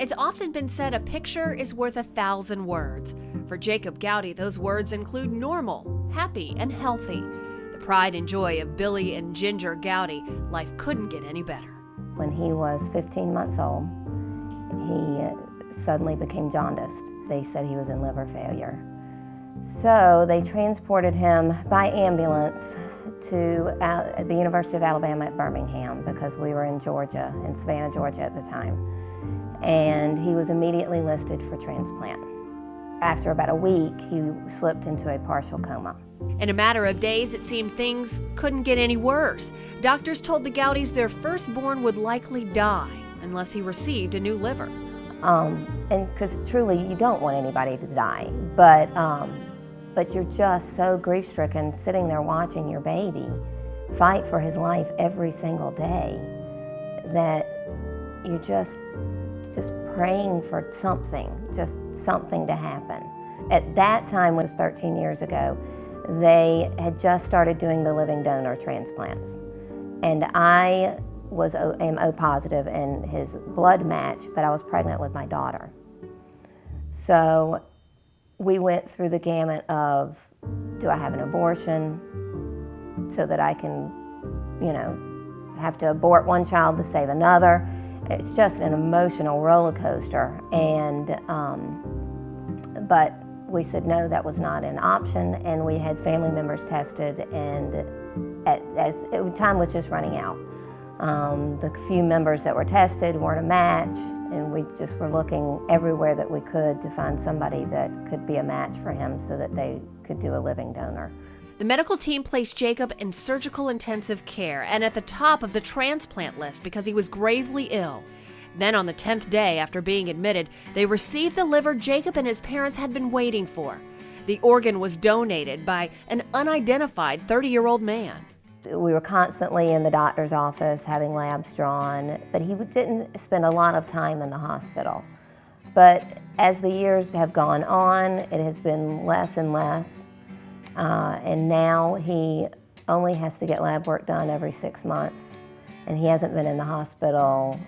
It's often been said a picture is worth 1,000 words. For Jacob Gowdy, those words include normal, happy, and healthy. The pride and joy of Billy and Ginger Gowdy, life couldn't get any better. When he was 15 months old, he suddenly became jaundiced. They said he was in liver failure. So they transported him by ambulance to the University of Alabama at Birmingham because we were in Georgia, in Savannah, Georgia at the time. And he was immediately listed for transplant. After about a week, he slipped into a partial coma. In a matter of days, it seemed things couldn't get any worse. Doctors told the Gowdys their firstborn would likely die unless he received a new liver. And because truly, you don't want anybody to die, but you're just so grief-stricken sitting there watching your baby fight for his life every single day that you're just praying for something, just something to happen. At that time, which was 13 years ago, they had just started doing the living donor transplants. And I am O positive in his blood match, but I was pregnant with my daughter. So we went through the gamut of, do I have an abortion so that I can, have to abort one child to save another? It's just an emotional roller coaster. And, but we said no, that was not an option, and we had family members tested, and time was just running out. The few members that were tested weren't a match, and we just were looking everywhere that we could to find somebody that could be a match for him so that they could do a living donor. The medical team placed Jacob in surgical intensive care and at the top of the transplant list because he was gravely ill. Then on the 10th day after being admitted, they received the liver Jacob and his parents had been waiting for. The organ was donated by an unidentified 30-year-old man. We were constantly in the doctor's office having labs drawn, but he didn't spend a lot of time in the hospital. But as the years have gone on, it has been less and less, and now he only has to get lab work done every 6 months, and he hasn't been in the hospital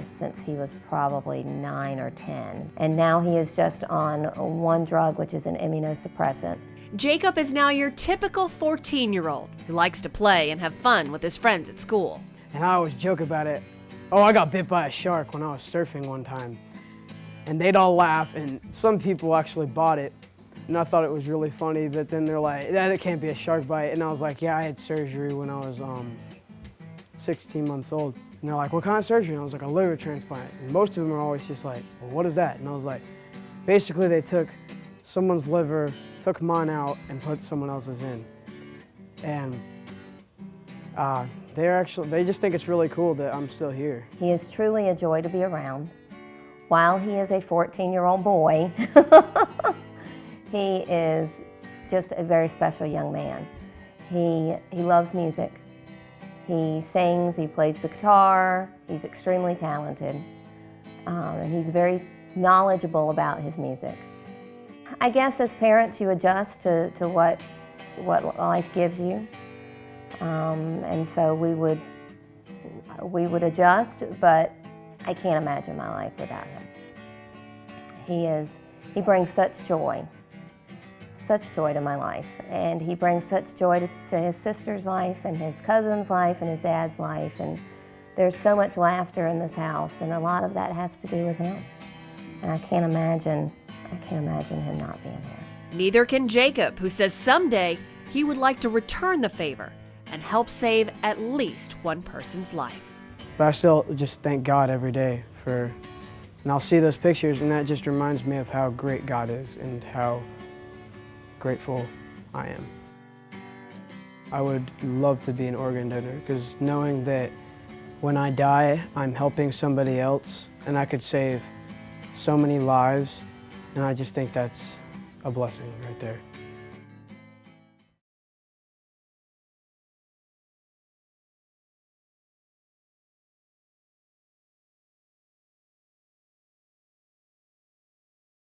since he was probably 9 or 10. And now he is just on one drug, which is an immunosuppressant. Jacob is now your typical 14-year-old who likes to play and have fun with his friends at school. And I always joke about it. Oh, I got bit by a shark when I was surfing one time. And they'd all laugh, and some people actually bought it. And I thought it was really funny, but then they're like, that can't be a shark bite. And I was like, yeah, I had surgery when I was 16 months old. And they're like, what kind of surgery? And I was like, a liver transplant. And most of them are always just like, well, what is that? And I was like, basically they took someone's liver, took mine out, and put someone else's in. And they just think it's really cool that I'm still here. He is truly a joy to be around. While he is a 14-year-old boy, he is just a very special young man. He loves music. He sings, he plays the guitar, he's extremely talented, and he's very knowledgeable about his music. I guess as parents you adjust to what life gives you, and so we would adjust, but I can't imagine my life without him. He brings such joy to my life, and he brings such joy to his sister's life and his cousin's life and his dad's life, and there's so much laughter in this house, and a lot of that has to do with him. And I can't imagine him not being here. Neither can Jacob, who says someday he would like to return the favor and help save at least one person's life. But I still just thank God every day and I'll see those pictures, and that just reminds me of how great God is and how grateful I am. I would love to be an organ donor, because knowing that when I die, I'm helping somebody else and I could save so many lives, and I just think that's a blessing right there.